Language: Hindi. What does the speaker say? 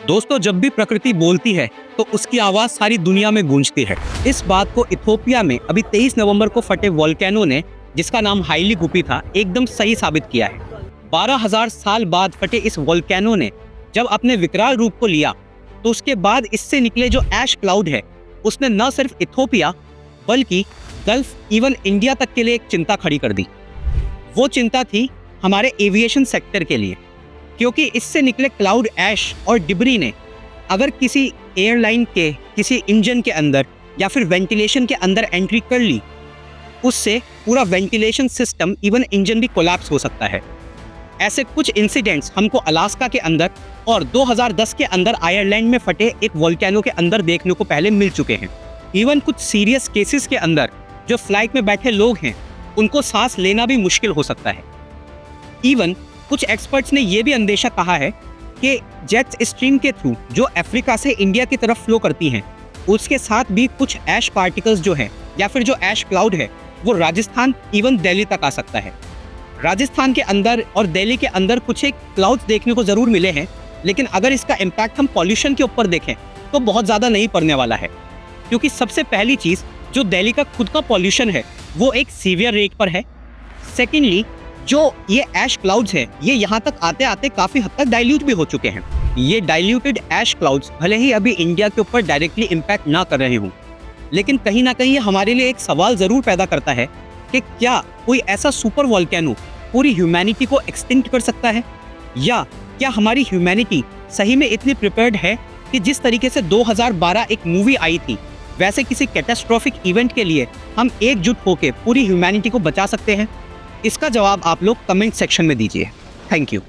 दोस्तों, जब भी प्रकृति बोलती है तो उसकी आवाज सारी दुनिया में गूंजती है। इस बात को इथियोपिया में अभी 23 नवंबर को फटे वोल्केनो ने, जिसका नाम हाईली गुपी था, एकदम सही साबित किया है। 12,000 साल बाद फटे इस वोल्केनो ने जब अपने विकराल रूप को लिया तो उसके बाद इससे निकले जो ऐश क्लाउड है उसने न सिर्फ इथियोपिया बल्कि गल्फ इवन इंडिया तक के लिए एक चिंता खड़ी कर दी। वो चिंता थी हमारे एविएशन सेक्टर के लिए, क्योंकि इससे निकले क्लाउड ऐश और डिब्री ने अगर किसी एयरलाइन के किसी इंजन के अंदर या फिर वेंटिलेशन के अंदर एंट्री कर ली, उससे पूरा वेंटिलेशन सिस्टम इवन इंजन भी कोलैप्स हो सकता है। ऐसे कुछ इंसिडेंट्स हमको अलास्का के अंदर और 2010 के अंदर आयरलैंड में फटे एक वोल्केनो के अंदर देखने को पहले मिल चुके हैं। इवन कुछ सीरियस केसेस के अंदर जो फ्लाइट में बैठे लोग हैं उनको सांस लेना भी मुश्किल हो सकता है। इवन कुछ एक्सपर्ट्स ने यह भी अंदेशा कहा है कि जेट स्ट्रीम के थ्रू जो अफ्रीका से इंडिया की तरफ फ्लो करती हैं, उसके साथ भी कुछ ऐश पार्टिकल्स जो हैं या फिर जो ऐश क्लाउड है वो राजस्थान इवन दिल्ली तक आ सकता है। राजस्थान के अंदर और दिल्ली के अंदर कुछ एक क्लाउड्स देखने को ज़रूर मिले हैं, लेकिन अगर इसका इम्पैक्ट हम पॉल्यूशन के ऊपर देखें तो बहुत ज़्यादा नहीं पड़ने वाला है, क्योंकि सबसे पहली चीज़ जो दिल्ली का खुद का पॉल्यूशन है वो एक सीवियर रेट पर है। सेकेंडली, जो ये ऐश क्लाउड्स हैं ये यहाँ तक आते आते काफ़ी हद तक डाइल्यूट भी हो चुके हैं। ये डाइल्यूटेड ऐश क्लाउड्स भले ही अभी इंडिया के ऊपर डायरेक्टली इम्पैक्ट ना कर रहे हों, लेकिन कहीं ना कहीं ये हमारे लिए एक सवाल ज़रूर पैदा करता है कि क्या कोई ऐसा सुपर वोल्केनो पूरी ह्यूमैनिटी को एक्सटिंक्ट कर सकता है, या क्या हमारी ह्यूमैनिटी सही में इतनी प्रिपेयर्ड है कि जिस तरीके से 2012 एक मूवी आई थी वैसे किसी कैटास्ट्रोफिक इवेंट के लिए हम एकजुट होकर पूरी ह्यूमैनिटी को बचा सकते हैं। इसका जवाब आप लोग कमेंट सेक्शन में दीजिए। Thank you.